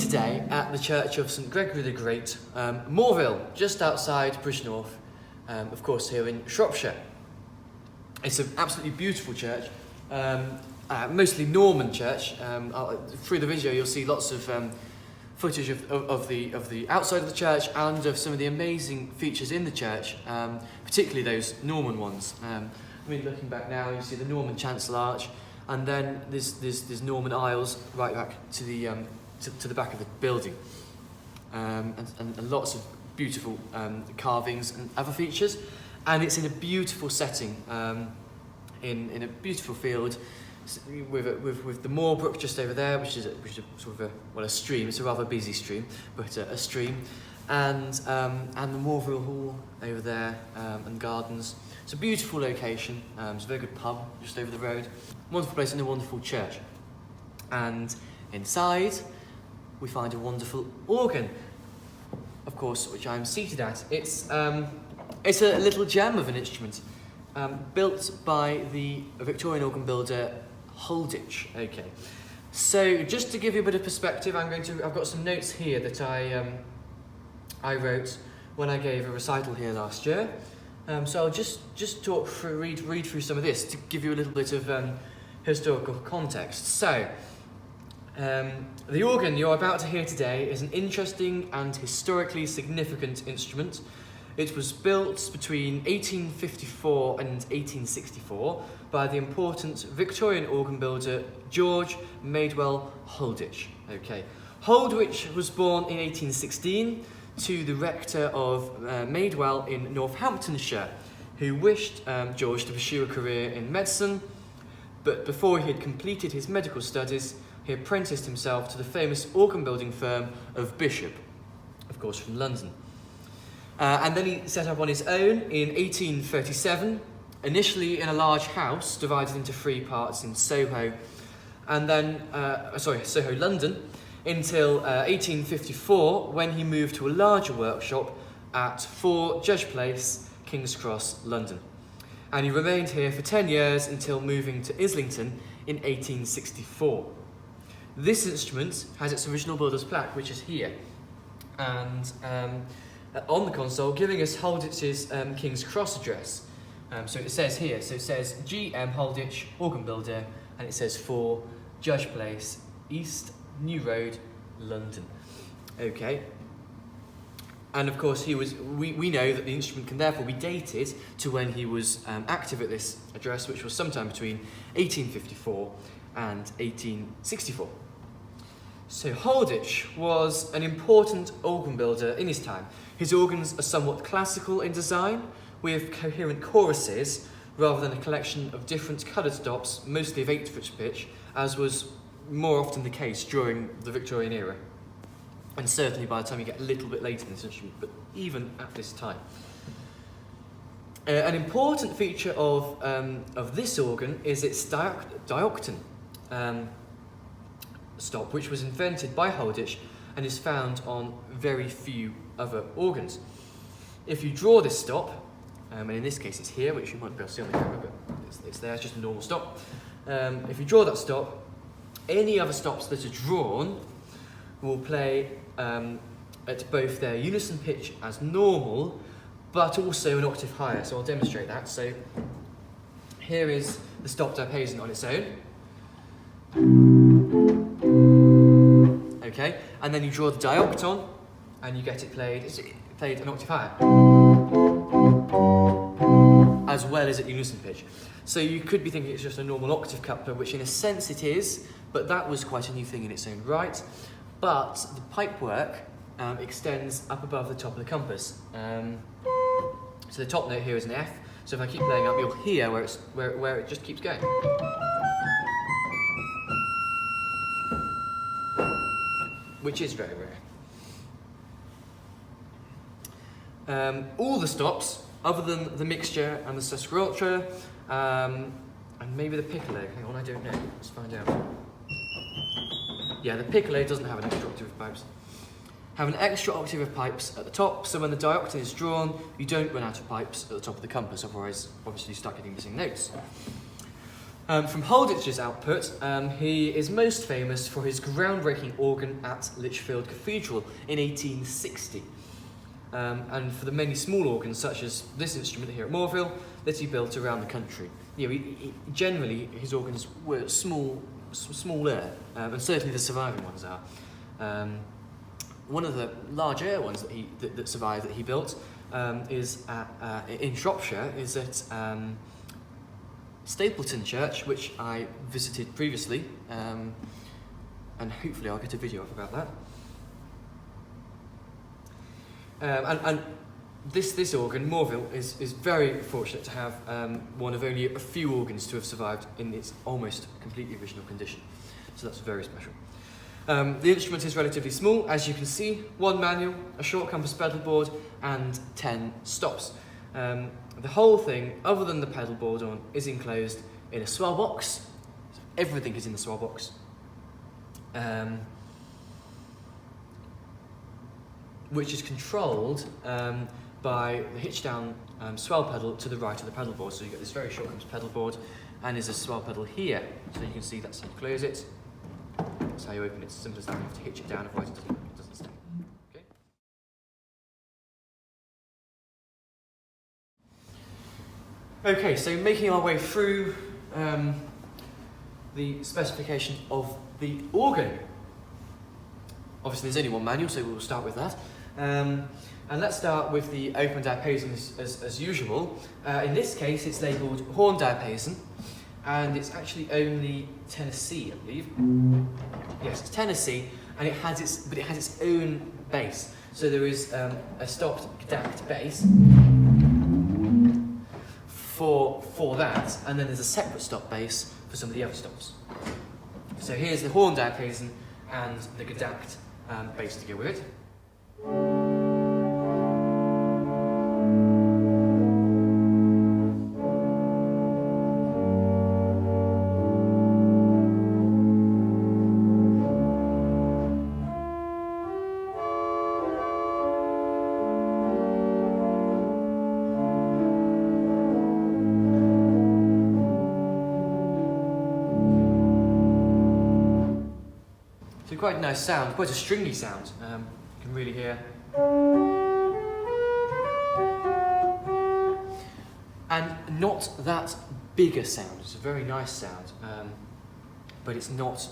today at the Church of St Gregory the Great, Morville, just outside Bridgnorth, of course here in Shropshire. It's an absolutely beautiful church, mostly Norman church. Through the video you'll see lots of footage of the outside of the church and of some of the amazing features in the church, particularly those Norman ones. Looking back now, you see the Norman chancel arch, and then there's Norman aisles right back to the back of the building, and lots of beautiful carvings and other features, and it's in a beautiful setting, in a beautiful field, with the Moorbrook just over there, which is sort of a stream. It's a rather busy stream, but a stream, and the Morville Hall over there, and gardens. It's a beautiful location. It's a very good pub just over the road. Wonderful place and a wonderful church. And inside, we find a wonderful organ, of course, which I'm seated at. It's a little gem of an instrument, built by the Victorian organ builder Holdich. Okay, so just to give you a bit of perspective, I've got some notes here that I wrote when I gave a recital here last year. So I'll just talk through, read through some of this to give you a little bit of historical context. So, the organ you're about to hear today is an interesting and historically significant instrument. It was built between 1854 and 1864 by the important Victorian organ builder George Holdich. Okay, Holdich was born in 1816 to the rector of Madewell in Northamptonshire, who wished George to pursue a career in medicine, but before he had completed his medical studies, he apprenticed himself to the famous organ building firm of Bishop, of course from London. And then he set up on his own in 1837, initially in a large house divided into three parts in Soho, and then, Soho, London, until 1854, when he moved to a larger workshop at 4 Judge Place, King's Cross, London. And he remained here for 10 years until moving to Islington in 1864. This instrument has its original builder's plaque, which is here, and on the console, giving us Holdich's King's Cross address. So it says here, G.M.Holdich, organ builder, and it says 4 Judge Place, East New Road, London. Okay. And of course we know that the instrument can therefore be dated to when he was active at this address, which was sometime between 1854 and 1864. So Holdich was an important organ builder in his time. His organs are somewhat classical in design, with coherent choruses rather than a collection of different coloured stops, mostly of 8-foot pitch, as was more often the case during the Victorian era, and certainly by the time you get a little bit later in this instrument, but even at this time. An important feature of this organ is its diocton stop, which was invented by Holdich and is found on very few other organs. If you draw this stop, and in this case it's here, which you might be able to see on the camera, but it's there, it's just a normal stop. If you draw that stop, any other stops that are drawn will play at both their unison pitch as normal, but also an octave higher. So I'll demonstrate that. So here is the stop diapason on its own. Okay, and then you draw the diopton, and you get it played an octave higher, as well as at unison pitch. So you could be thinking it's just a normal octave coupler, which in a sense it is, but that was quite a new thing in its own right. But the pipework extends up above the top of the compass. So the top note here is an F, so if I keep playing up, you'll hear where it just keeps going. Which is very rare. All the stops, other than the mixture and the sesquialter, and maybe the piccolo. Hang on, I don't know. Let's find out. Yeah, the piccolo doesn't have an extra octave of pipes. Have an extra octave of pipes at the top, so when the diocton is drawn, you don't run out of pipes at the top of the compass, otherwise, obviously, you start getting missing notes. From Holdich's output, he is most famous for his groundbreaking organ at Lichfield Cathedral in 1860, and for the many small organs such as this instrument here at Morville that he built around the country. You know, generally his organs were smaller, and certainly the surviving ones are. One of the larger ones that survived that he built is in Shropshire, is at Stapleton Church, which I visited previously, and hopefully I'll get a video up about that. And this organ, Morville, is very fortunate to have one of only a few organs to have survived in its almost completely original condition. So that's very special. The instrument is relatively small, as you can see, one manual, a short compass pedal board, and 10 stops. The whole thing, other than the pedal board on, is enclosed in a swell box. So everything is in the swell box. Which is controlled by the hitch down swell pedal to the right of the pedal board. So you get this very short compass pedal board, and there's a swell pedal here. So you can see that's how you close it. That's how you open it. It's as simple as that. You have to hitch it down, otherwise it doesn't stay. Okay. Okay, so making our way through the specification of the organ. Obviously there's only one manual, so we'll start with that. And let's start with the open diapason as usual. In this case it's labelled horn diapason, and it's actually only Tennessee, I believe. Yes, it's Tennessee, and it has its own bass. So there is a stopped gadacked bass for that, and then there's a separate stop bass for some of the other stops. So here's the horn diapason and the gadacked bass to go with it. Quite a nice sound, quite a stringy sound. You can really hear. And not that big a sound. It's a very nice sound, but it's not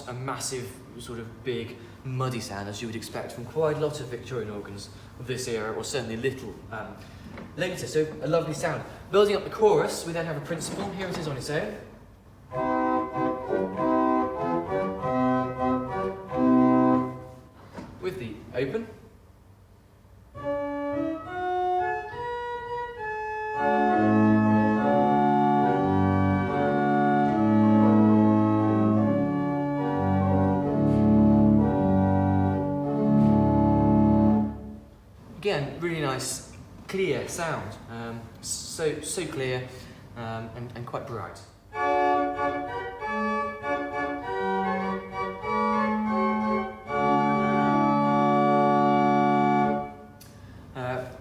a massive, sort of big, muddy sound as you would expect from quite a lot of Victorian organs of this era, or certainly a little later. So a lovely sound. Building up the chorus, we then have a principal. Here it is on its own. With the open. Again, really nice, clear sound. So clear and quite bright.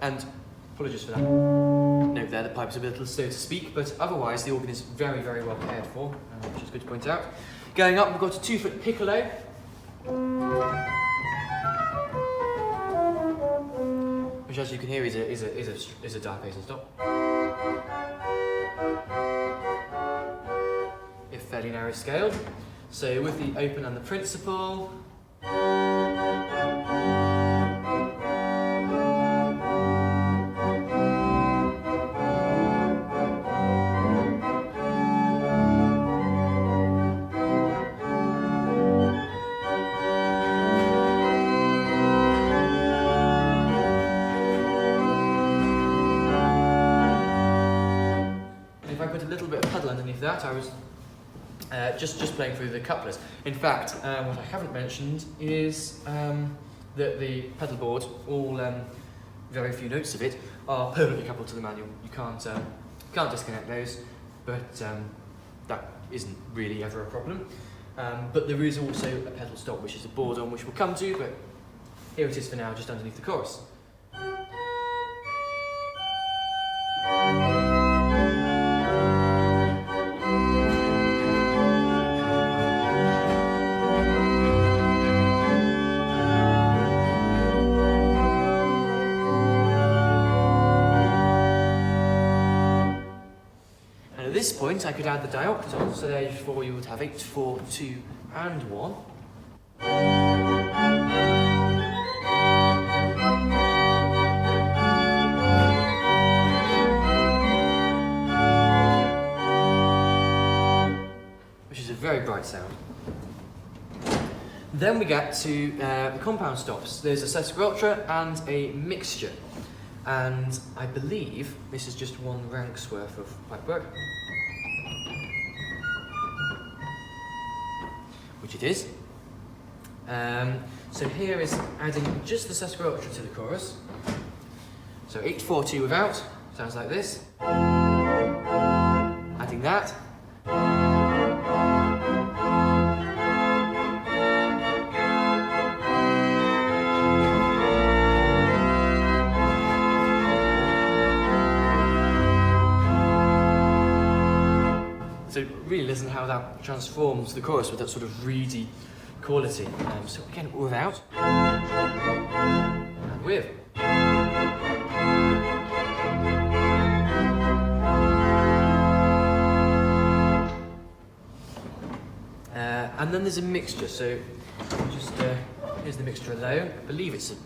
And apologies for that note there, the pipe's a little slow to speak, but otherwise the organ is very, very well cared for, which is good to point out. Going up, we've got a 2-foot piccolo. Which, as you can hear, is a diapason stop. If fairly narrow scaled. So with the open and the principal. That I was just playing through the couplers. In fact, what I haven't mentioned is that the pedal board, all very few notes of it, are permanently coupled to the manual. You can't disconnect those, but that isn't really ever a problem. But there is also a pedal stop, which is a board on, which we'll come to, but here it is for now, just underneath the chorus. At this point I could add the diopton, so therefore you would have 8, 4, 2 and 1. Which is a very bright sound. Then we get to the compound stops. There's a sesquialter and a mixture. And I believe this is just one rank's worth of pipework. Which it is. So here is adding just the sesquialter to the chorus. So 8, 4, 2 without, sounds like this. Adding that. So really listen how that transforms the chorus with that sort of reedy quality. So again, without and with. And then there's a mixture. So just here's the mixture alone. I believe it's a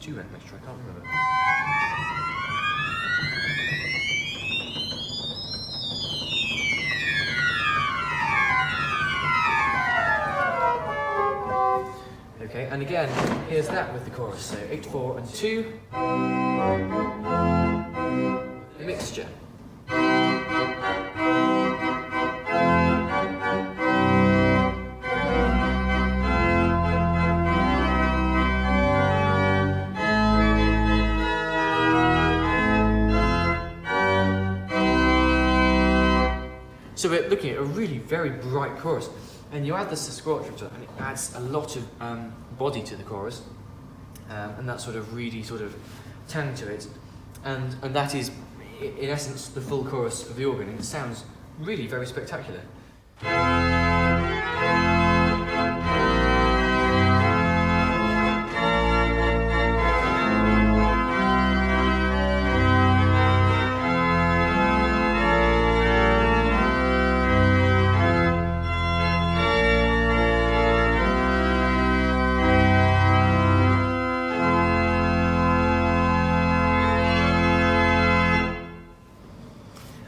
2-rank mixture. I can't remember. Okay, and again, here's that with the chorus. So 8, 4 and 2. The mixture. So we're looking at a really very bright chorus, and you add the sesquialter to it, and it adds a lot of body to the chorus, and that sort of reedy sort of tang to it, and that is, in essence, the full chorus of the organ, and it sounds really very spectacular.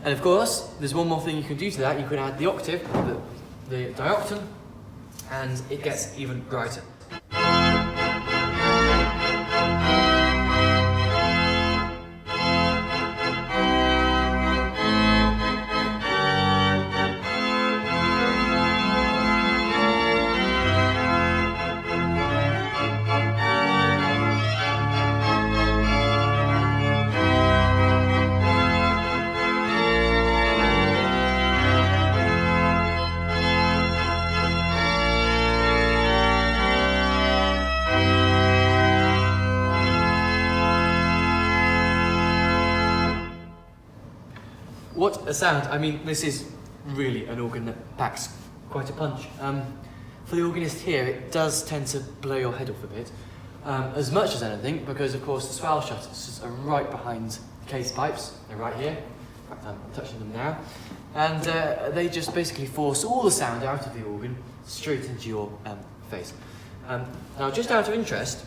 And of course, there's one more thing you can do to that. You can add the octave, the diopton, and it gets even brighter. What a sound. I mean, this is really an organ that packs quite a punch. For the organist here, it does tend to blow your head off a bit, as much as anything, because of course the swell shutters are right behind the case pipes. They're right here. In fact, I'm touching them now. And they just basically force all the sound out of the organ straight into your face. Now, just out of interest,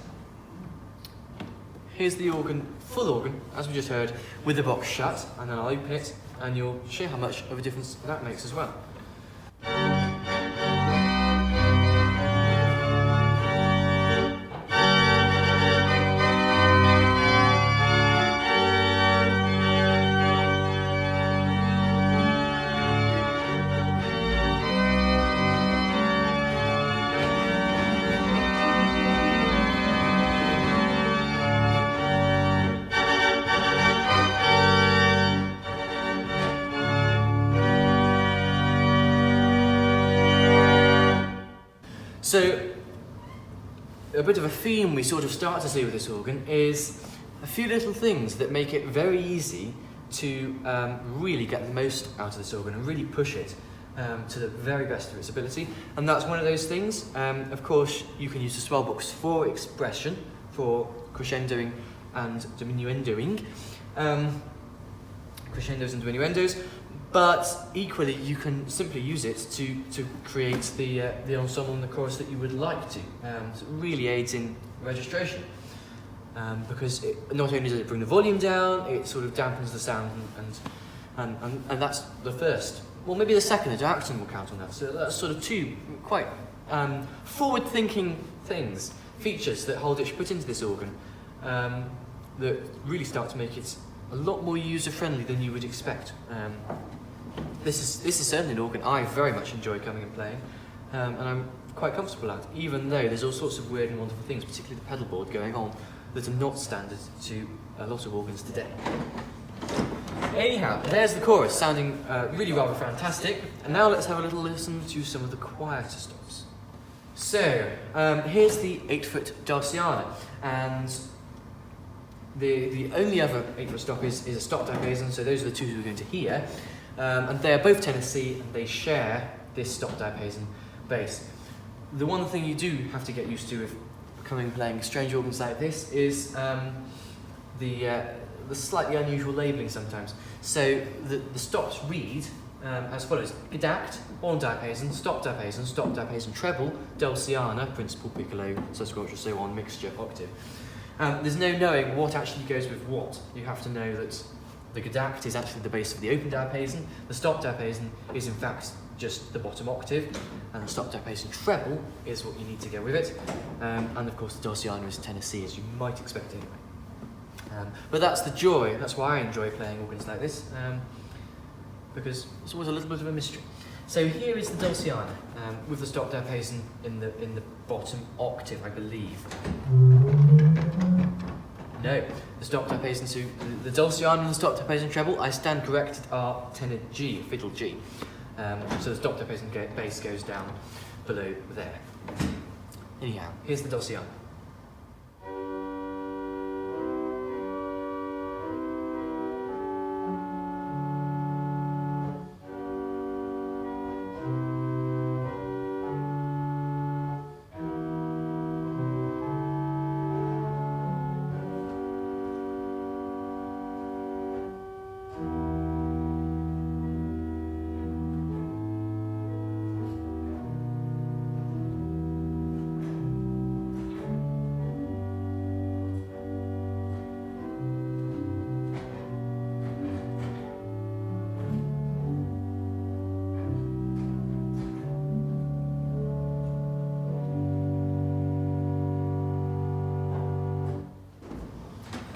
here's the organ, full organ, as we just heard, with the box shut, and then I'll open it, and you'll see how much of a difference that makes as well. So, a bit of a theme we sort of start to see with this organ is a few little things that make it very easy to really get the most out of this organ and really push it to the very best of its ability. And that's one of those things. Of course, you can use the swell box for expression, for crescendoing and diminuendoing. Crescendos and diminuendos. but equally you can simply use it to create the ensemble and the chorus that you would like to. So it really aids in registration, because not only does it bring the volume down, it sort of dampens the sound, and that's the first. Well, maybe the second, the diapason will count on that. So that's sort of two quite forward-thinking features that Holdich put into this organ, that really start to make it a lot more user-friendly than you would expect. This is certainly an organ I very much enjoy coming and playing, and I'm quite comfortable at, even though there's all sorts of weird and wonderful things, particularly the pedal board, going on that are not standard to a lot of organs today. Anyhow, there's the chorus, sounding really rather fantastic, and now let's have a little listen to some of the quieter stops. So, here's the 8-foot Dulciana, and the only other 8-foot stop is a stop diapason, so those are the two we're going to hear, and they are both Tennessee, and they share this stop diapason bass. The one thing you do have to get used to with coming and playing strange organs like this is the slightly unusual labelling sometimes. So the stops read as follows: Gedacht, on diapason, stop diapason, treble, Dulciana, principal, piccolo, sesquialter, so on, mixture, octave. There's no knowing what actually goes with what. You have to know that the Gedacht is actually the bass of the open diapason, the stop diapason is in fact just the bottom octave, and the stop diapason treble is what you need to go with it. And of course the Dulciana is Tennessee, as you might expect anyway. But that's the joy, that's why I enjoy playing organs like this, because it's always a little bit of a mystery. So here is the Dulciana, with the stop diapason in the bottom octave, I believe. No, the stop diapason, so the Dulciana and the stop diapason treble, I stand corrected, are tenor G, fiddle G. So the stop diapason bass goes down below there. Anyhow, here's the Dulciana.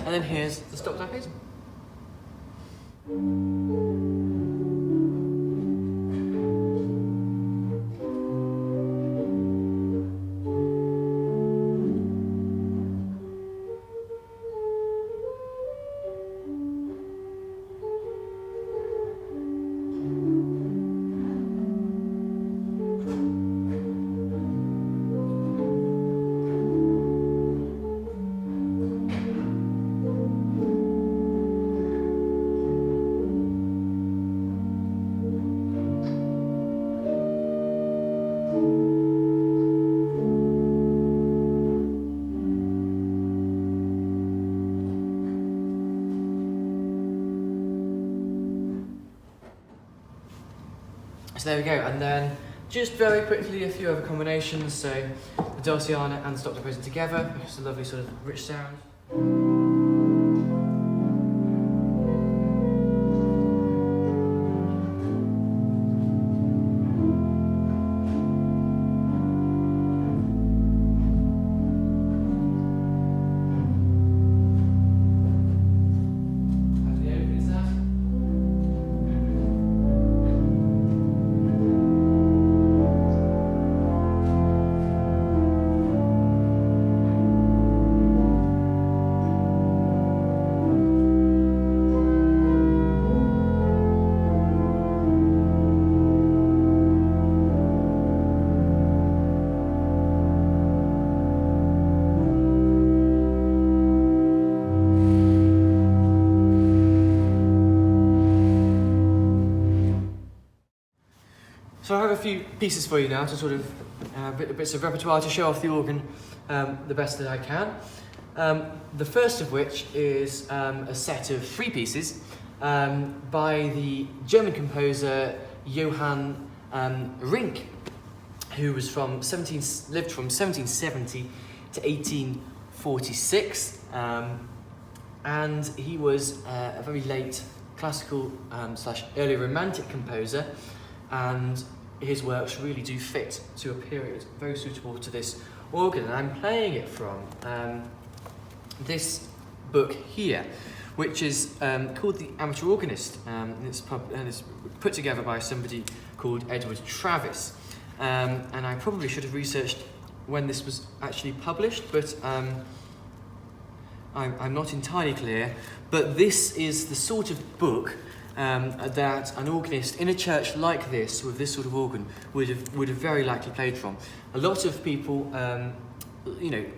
And then here's the stop diapason. So there we go, and then just very quickly a few other combinations. So the Dulciana and the stop diapason together, just a lovely sort of rich sound. So I have a few pieces for you now to sort of bits of repertoire to show off the organ the best that I can. The first of which is a set of 3 pieces by the German composer Johann Rinck, who was lived from 1770 to 1846, and he was a very late classical / early romantic composer, and his works really do fit to a period very suitable to this organ. And I'm playing it from this book here, which is called The Amateur Organist, and it's put together by somebody called Edward Travis. And I probably should have researched when this was actually published, but I'm not entirely clear. But this is the sort of book that an organist in a church like this, with this sort of organ, would have very likely played from. A lot of people,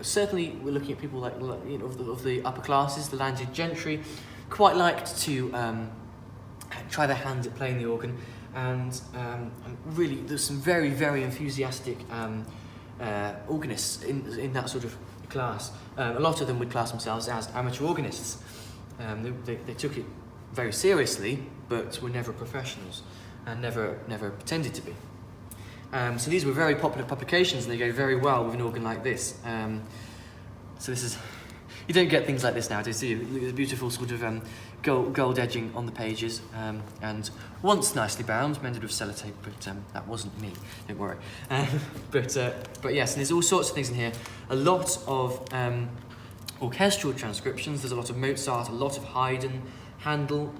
certainly we're looking at people like of the upper classes, the landed gentry, quite liked to try their hand at playing the organ, and really there's some very, very enthusiastic organists in that sort of class. A lot of them would class themselves as amateur organists. They took it very seriously, but were never professionals, and never pretended to be. So these were very popular publications, and they go very well with an organ like this. So this is, you don't get things like this nowadays, do you? The beautiful sort of gold edging on the pages, and once nicely bound, mended with sellotape, but that wasn't me, don't worry. But yes, and there's all sorts of things in here. A lot of orchestral transcriptions. There's a lot of Mozart, a lot of Haydn, Handel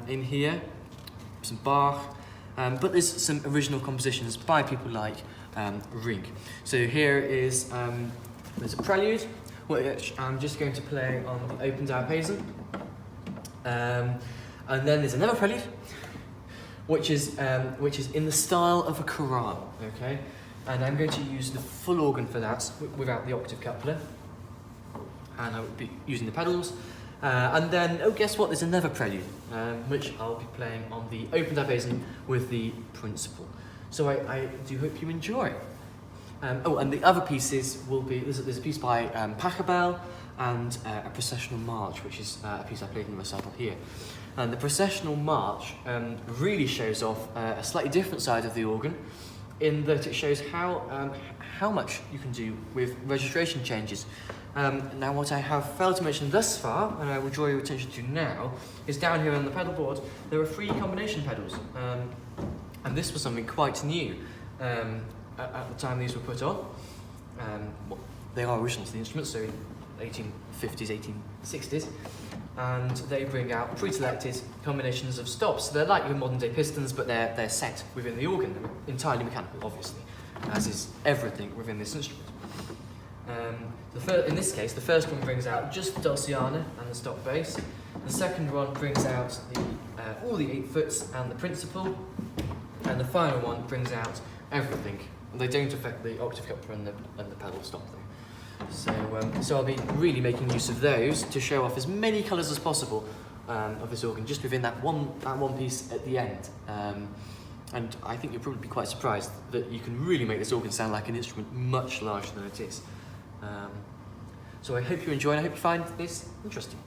in here, some Bach, but there's some original compositions by people like Rinck. So here is, there's a prelude, which I'm just going to play on the open diapason. And then there's another prelude, which is in the style of a chorale, okay? And I'm going to use the full organ for that, without the octave coupler. And I will be using the pedals. And then, oh, guess what? There's another prelude, which I'll be playing on the open diapason with the principal. So I do hope you enjoy. And the other pieces will be, there's a piece by Pachelbel, and a processional march, which is a piece I played in the recital here. And the processional march really shows off a slightly different side of the organ, in that it shows how much you can do with registration changes. Now, what I have failed to mention thus far, and I will draw your attention to now, is down here on the pedal board, there are 3 combination pedals. And this was something quite new at the time these were put on. Well, they are original to the instrument, so 1850s, 1860s, and they bring out pre-selected combinations of stops. So they're like your modern day pistons, but they're set within the organ, entirely mechanical, obviously, as is everything within this instrument. In this case, the first one brings out just the Dulciana and the stop bass. The second one brings out all the 8 foots and the principal, and the final one brings out everything. They don't affect the octave coupler and the pedal stop though. So I'll be really making use of those to show off as many colours as possible of this organ, just within that one piece at the end. And I think you'll probably be quite surprised that you can really make this organ sound like an instrument much larger than it is. So I hope you enjoy, and I hope you find this interesting.